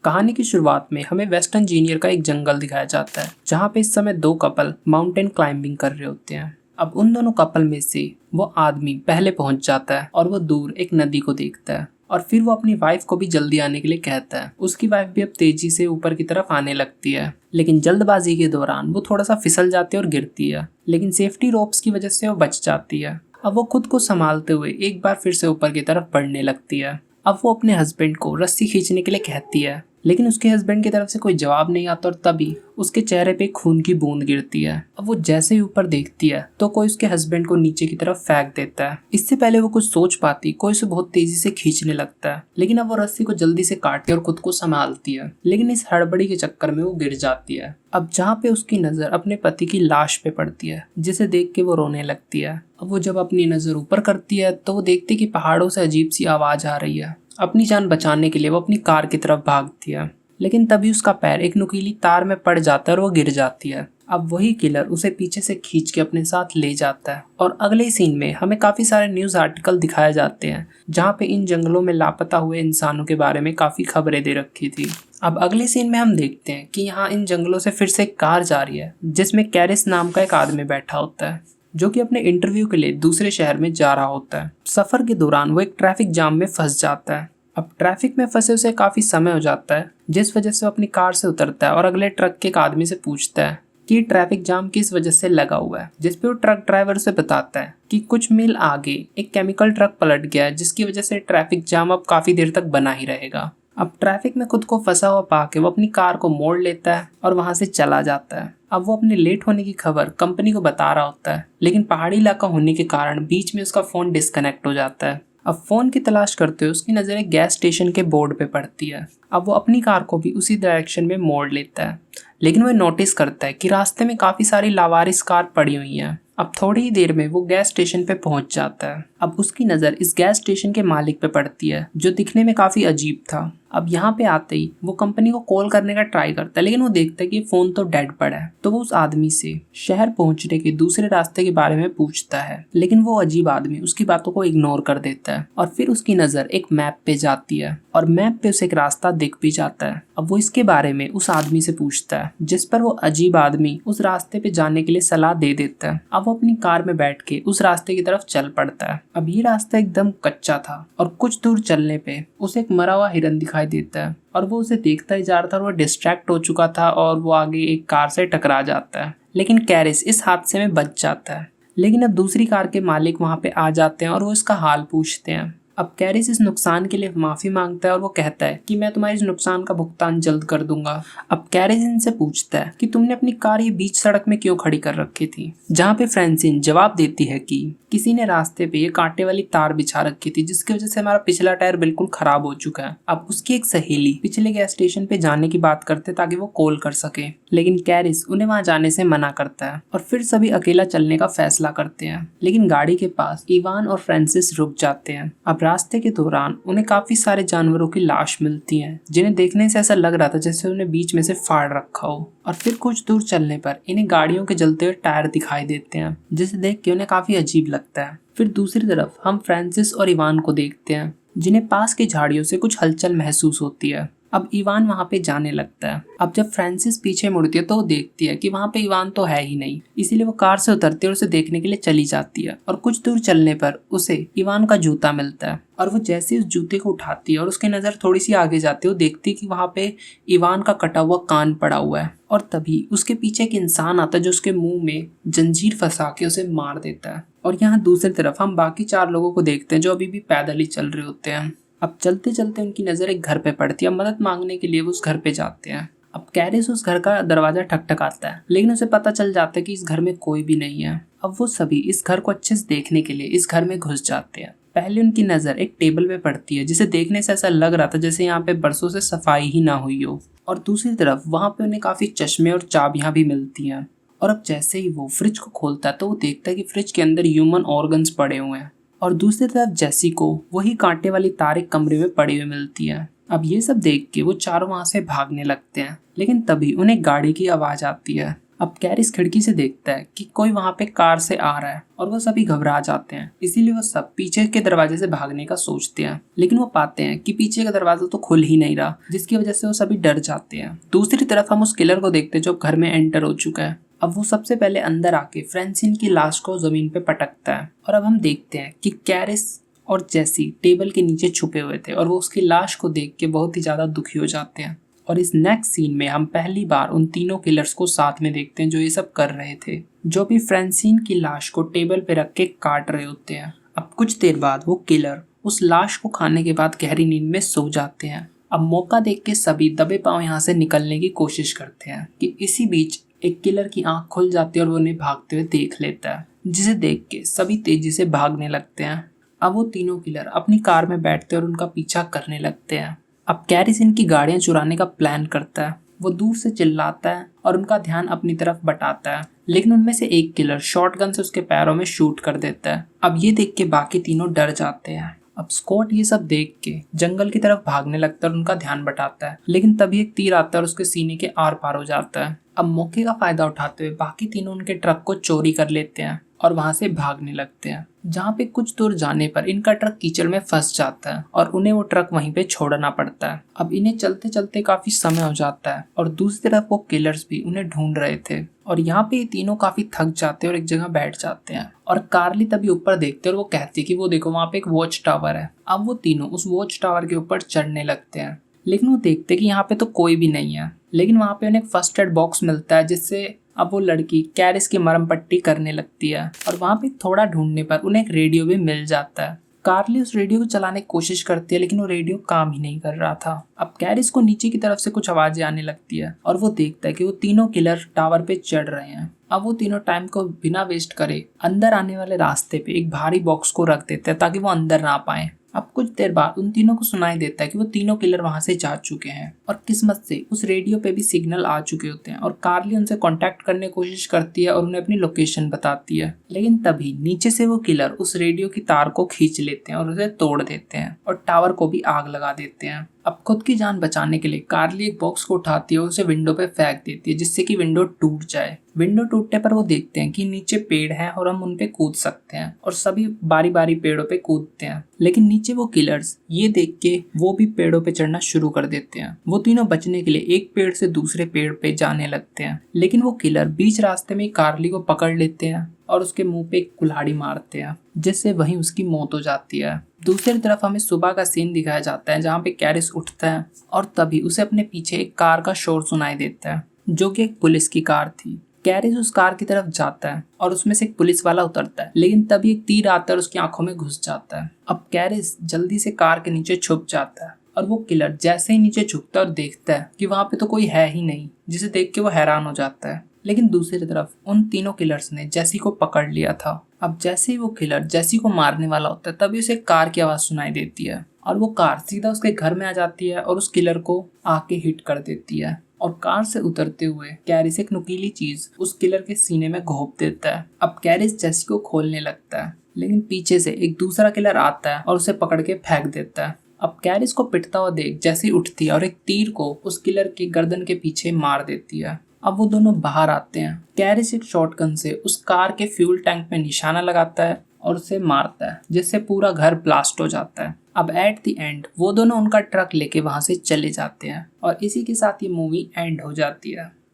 कहानी की शुरुआत में हमें वेस्ट इंजीनियर का एक जंगल दिखाया जाता है जहाँ पे इस समय दो कपल माउंटेन क्लाइंबिंग कर रहे होते हैं। अब उन दोनों कपल में से वो आदमी पहले पहुंच जाता है और वो दूर एक नदी को देखता है और फिर वो अपनी वाइफ को भी जल्दी आने के लिए कहता है। उसकी वाइफ भी अब तेजी से ऊपर की तरफ आने लगती है, लेकिन जल्दबाजी के दौरान वो थोड़ा सा फिसल जाती है और गिरती है, लेकिन सेफ्टी रोप्स की वजह से वो बच जाती है। अब वो खुद को संभालते हुए एक बार फिर से ऊपर की तरफ बढ़ने लगती है। अब वो अपने हस्बैंड को रस्सी खींचने के लिए कहती है, लेकिन उसके हस्बैंड की तरफ से कोई जवाब नहीं आता और तभी उसके चेहरे पे खून की बूंद गिरती है। अब वो जैसे ही ऊपर देखती है तो कोई उसके हस्बैंड को नीचे की तरफ फेंक देता है। इससे पहले वो कुछ सोच पाती, कोई उसे बहुत तेजी से खींचने लगता है, लेकिन अब वो रस्सी को जल्दी से काटती और खुद को संभालती है, लेकिन इस हड़बड़ी के चक्कर में वो गिर जाती है। अब जहाँ पे उसकी नजर अपने पति की लाश पे पड़ती है, जिसे देख के वो रोने लगती है। अब वो जब अपनी नजर ऊपर करती है तो वो देखती है कि पहाड़ों से अजीब सी आवाज आ रही है। अपनी जान बचाने के लिए वो अपनी कार की तरफ भागती है, लेकिन तभी उसका पैर एक नुकीली तार में पड़ जाता है और वो गिर जाती है। अब वही किलर उसे पीछे से खींच के अपने साथ ले जाता है और अगले सीन में हमें काफी सारे न्यूज आर्टिकल दिखाए जाते हैं जहाँ पे इन जंगलों में लापता हुए इंसानों के बारे में काफी खबरें दे रखी थी। अब अगले सीन में हम देखते हैं कि यहाँ इन जंगलों से फिर से एक कार जा रही है जिसमें कैरिस नाम का एक आदमी बैठा होता है जो कि अपने इंटरव्यू के लिए दूसरे शहर में जा रहा होता है। सफर के दौरान वो एक ट्रैफिक जाम में फंस जाता है। अब ट्रैफिक में फंसे उसे काफी समय हो जाता है, जिस वजह से वो अपनी कार से उतरता है और अगले ट्रक के एक आदमी से पूछता है कि ट्रैफिक जाम किस वजह से लगा हुआ है, जिसपे वो ट्रक ड्राइवर से बताता है कि कुछ मील आगे एक केमिकल ट्रक पलट गया है जिसकी वजह से ट्रैफिक जाम अब काफी देर तक बना ही रहेगा। अब ट्रैफिक में खुद को फंसा हुआ पाके वो अपनी कार को मोड़ लेता है और वहां से चला जाता है। अब वो अपने लेट होने की खबर कंपनी को बता रहा होता है, लेकिन पहाड़ी इलाका होने के कारण बीच में उसका फोन डिस्कनेक्ट हो जाता है। अब फोन की तलाश करते हुए उसकी नजर एक गैस स्टेशन के बोर्ड पे पड़ती है। अब वो अपनी कार को भी उसी डायरेक्शन में मोड़ लेता है, लेकिन वो नोटिस करता है कि रास्ते में काफी सारी लावारिस कार पड़ी हुई हैं। अब थोड़ी ही देर में वो गैस स्टेशन पे पहुंच जाता है। अब उसकी नजर इस गैस स्टेशन के मालिक पे पड़ती है जो दिखने में काफी अजीब था। अब यहाँ पे आते ही वो कंपनी को कॉल करने का ट्राई करता है, लेकिन वो देखता है कि फोन तो डेड पड़ा है। तो वो उस आदमी से शहर पहुंचने के दूसरे रास्ते के बारे में पूछता है, लेकिन वो अजीब आदमी उसकी बातों को इग्नोर कर देता है और फिर उसकी नजर एक मैप पे जाती है और मैप पे उसे एक रास्ता दिख भी जाता है। अब वो इसके बारे में उस आदमी से पूछता है, जिस पर वो अजीब आदमी उस रास्ते पे जाने के लिए सलाह दे देता है। अब वो अपनी कार में बैठ के उस रास्ते की तरफ चल पड़ता है। अब ये रास्ता एकदम कच्चा था और कुछ दूर चलने पे उसे एक मरा हुआ हिरन दिखाई देता है और वो उसे देखता ही जा रहा था और वो डिस्ट्रैक्ट हो चुका था और वो आगे एक कार से टकरा जाता है, लेकिन कैरिस इस हादसे में बच जाता है। लेकिन अब दूसरी कार के मालिक वहां पे आ जाते हैं और वो इसका हाल पूछते हैं। अब कैरिस इस नुकसान के लिए माफी मांगता है और वो कहता है कि मैं तुम्हारे इस नुकसान का भुगतान जल्द कर दूंगा। अब कैरिस इनसे पूछता है कि तुमने अपनी कार ये बीच सड़क में क्यों खड़ी कर रखी थी, जहाँ पे फ्रांसिन जवाब देती है कि किसी ने रास्ते पे ये कांटे वाली तार बिछा रखी थी जिसकी वजह से हमारा पिछला टायर बिल्कुल खराब हो चुका है। अब उसकी एक सहेली पिछले गैस स्टेशन पे जाने की बात करते ताकि वो कॉल कर सके, लेकिन कैरिस उन्हें वहां जाने से मना करता है और फिर सभी अकेला चलने का फैसला करते हैं। लेकिन गाड़ी के पास इवान और फ्रांसिस रुक जाते हैं। अब रास्ते के दौरान उन्हें काफी सारे जानवरों की लाश मिलती है जिन्हें देखने से ऐसा लग रहा था जैसे उन्हें बीच में से फाड़ रखा हो। और फिर कुछ दूर चलने पर इन्हें गाड़ियों के जलते हुए टायर दिखाई देते हैं जिसे देख के उन्हें काफी अजीब लगता है। फिर दूसरी तरफ हम फ्रांसिस और इवान को देखते हैं जिन्हें पास की झाड़ियों से कुछ हलचल महसूस होती है। अब इवान वहां पे जाने लगता है। अब जब फ्रांसिस पीछे मुड़ती है तो वो देखती है कि वहां पे इवान तो है ही नहीं, इसीलिए वो कार से उतरती है और उसे देखने के लिए चली जाती है। और कुछ दूर चलने पर उसे इवान का जूता मिलता है और वो जैसे उस जूते को उठाती है और उसकी नजर थोड़ी सी आगे जाती है, वो देखती है कि वहां पे इवान का कटा हुआ कान पड़ा हुआ है। और तभी उसके पीछे एक इंसान आता है जो उसके मुंह में जंजीर फंसा के उसे मार देता है। और यहाँ दूसरी तरफ हम बाकी 4 लोगों को देखते हैं जो अभी भी पैदल ही चल रहे होते हैं। अब चलते चलते उनकी नजर एक घर पे पड़ती है। मदद मांगने के लिए वो उस घर पे जाते हैं। अब कैरिस उस घर का दरवाजा ठकठकाता है, लेकिन उसे पता चल जाता है कि इस घर में कोई भी नहीं है। अब वो सभी इस घर को अच्छे से देखने के लिए इस घर में घुस जाते हैं। पहले उनकी नजर एक टेबल पे पड़ती है जिसे देखने से ऐसा लग रहा था जैसे यहाँ पे बरसों से सफाई ही ना हुई हो। और दूसरी तरफ वहां पे उन्हें काफी चश्मे और चाबियां भी मिलती हैं। और अब जैसे ही वो फ्रिज को खोलता है तो वो देखता है कि फ्रिज के अंदर ह्यूमन ऑर्गन्स पड़े हुए हैं। और दूसरी तरफ जेसी को वही कांटे वाली तार एक कमरे में पड़ी हुई मिलती है। अब ये सब देख के वो चारों वहां से भागने लगते हैं, लेकिन तभी उन्हें गाड़ी की आवाज आती है। अब कैरिस खिड़की से देखता है कि कोई वहां पे कार से आ रहा है और वो सभी घबरा जाते हैं। इसीलिए वो सब पीछे के दरवाजे से भागने का सोचते हैं, लेकिन वो पाते हैं कि पीछे का दरवाजा तो खुल ही नहीं रहा, जिसकी वजह से वो सभी डर जाते हैं। दूसरी तरफ हम उस किलर को देखते हैं जो घर में एंटर हो चुका है। अब वो सबसे पहले अंदर आके फ्रेंसिन की लाश को जमीन पे पटकता है और अब हम देखते हैं कि कैरिस और जेसी टेबल के नीचे छुपे हुए थे और वो उसकी लाश को देख के बहुत ही ज्यादा दुखी हो जाते हैं। और इस नेक्स्ट सीन में हम पहली बार उन तीनों किलर्स को साथ में देखते हैं जो ये सब कर रहे थे, जो भी फ्रेंसिन की लाश को टेबल पे रख के काट रहे होते हैं। अब कुछ देर बाद वो किलर उस लाश को खाने के बाद गहरी नींद में सो जाते हैं। अब मौका देख के सभी दबे पांव यहाँ से निकलने की कोशिश करते हैं कि इसी बीच एक किलर की आंख खुल जाती है और वो उन्हें भागते हुए देख लेता है, जिसे देख के सभी तेजी से भागने लगते हैं। अब वो तीनों किलर अपनी कार में बैठते और उनका पीछा करने लगते हैं। अब कैरिस इनकी गाड़ियां चुराने का प्लान करता है। वो दूर से चिल्लाता है और उनका ध्यान अपनी तरफ बटाता है, लेकिन उनमें से एक किलर शॉटगन से उसके पैरों में शूट कर देता है। अब ये देख के बाकी तीनों डर जाते हैं। अब स्कॉट ये सब देख के जंगल की तरफ भागने लगता है और उनका ध्यान बटाता है, लेकिन तभी एक तीर आता है और उसके सीने के आर पार हो जाता है। अब मौके का फायदा उठाते हुए बाकी तीनों उनके ट्रक को चोरी कर लेते हैं और वहां से भागने लगते हैं। जहाँ पे कुछ दूर जाने पर इनका ट्रक कीचड़ में फंस जाता है और उन्हें वो ट्रक वहीं पे छोड़ना पड़ता है। अब इन्हें चलते चलते काफी समय हो जाता है और दूसरी तरफ वो किलर्स भी उन्हें ढूंढ रहे थे। और यहाँ पे ये तीनों काफी थक जाते हैं और एक जगह बैठ जाते हैं। और कार्ली तभी ऊपर देखते हैं और वो कहती है कि वो देखो वहाँ पे एक वॉच टावर है। अब वो तीनों उस वॉच टावर के ऊपर चढ़ने लगते हैं, लेकिन वो देखते हैं कि यहाँ पे तो कोई भी नहीं है। लेकिन वहाँ पे उन्हें एक फर्स्ट एड बॉक्स मिलता है, जिससे अब वो लड़की कैरिस की मरहम पट्टी करने लगती है। और वहाँ पे थोड़ा ढूंढने पर उन्हें एक रेडियो भी मिल जाता है। कार्ली उस रेडियो को चलाने की कोशिश करती है, लेकिन वो रेडियो काम ही नहीं कर रहा था। अब कैरिस को नीचे की तरफ से कुछ आवाजें आने लगती है और वो देखता है कि वो तीनों किलर टावर पे चढ़ रहे हैं। अब वो तीनों टाइम को बिना वेस्ट करे अंदर आने वाले रास्ते पे एक भारी बॉक्स को रख देते हैं ताकि वो अंदर ना पाए। अब कुछ देर बाद उन तीनों को सुनाई देता है कि वो तीनों किलर वहां से जा चुके हैं और किस्मत से उस रेडियो पे भी सिग्नल आ चुके होते हैं। और कार्ली उनसे कांटेक्ट करने की कोशिश करती है और उन्हें अपनी लोकेशन बताती है, लेकिन तभी नीचे से वो किलर उस रेडियो की तार को खींच लेते हैं और उसे तोड़ देते हैं और टावर को भी आग लगा देते हैं। अब खुद की जान बचाने के लिए कार्ली एक बॉक्स को उठाती है और उसे विंडो पे फेंक देती है, जिससे कि विंडो टूट जाए। विंडो टूटने पर वो देखते हैं कि नीचे पेड़ हैं और हम उन पे कूद सकते हैं और सभी बारी बारी पेड़ों पे कूदते हैं। लेकिन नीचे वो किलर्स ये देख के वो भी पेड़ों पे चढ़ना शुरू कर देते हैं। वो तीनों बचने के लिए एक पेड़ से दूसरे पेड़ पे जाने लगते हैं, लेकिन वो किलर बीच रास्ते में कार्ली को पकड़ लेते हैं और उसके मुंह पे एक कुल्हाड़ी मारते हैं, जिससे वहीं उसकी मौत हो जाती है। दूसरी तरफ हमें सुबह का सीन दिखाया जाता है, जहाँ पे कैरिस उठता है और तभी उसे अपने पीछे एक कार का शोर सुनाई देता है, जो कि एक पुलिस की कार थी। कैरिस उस कार की तरफ जाता है और उसमें से एक पुलिस वाला उतरता है, लेकिन तभी एक तीर आता है और उसकी आंखों में घुस जाता है। अब कैरिस जल्दी से कार के नीचे छुप जाता है और वो किलर जैसे ही नीचे झुकता है और देखता है कि वहां पे तो कोई है ही नहीं, जिसे देख के वो हैरान हो जाता है। लेकिन दूसरी तरफ उन तीनों किलर्स ने जेसी को पकड़ लिया था। अब जैसे ही वो किलर जेसी को मारने वाला होता है, तभी उसे कार की आवाज सुनाई देती है और वो कार सीधा उसके घर में आ जाती है और उस किलर को आके हिट कर देती है। और कार से उतरते हुए कैरिस एक नुकीली चीज उस किलर के सीने में घोंप देता है। अब कैरिस जेसी को खोलने लगता है, लेकिन पीछे से एक दूसरा किलर आता है और उसे पकड़ के फेंक देता है। अब कैरिस को पिटता हुआ देख जेसी उठती है और एक तीर को उस किलर की गर्दन के पीछे मार देती है। अब वो दोनों बाहर आते हैं। कैरिस एक शॉटगन से उस कार के फ्यूल टैंक में निशाना लगाता है और उसे मारता है, जिससे पूरा घर ब्लास्ट हो जाता है। अब एट द एंड वो दोनों उनका ट्रक लेके वहां से चले जाते हैं और इसी के साथ ये मूवी एंड हो जाती है।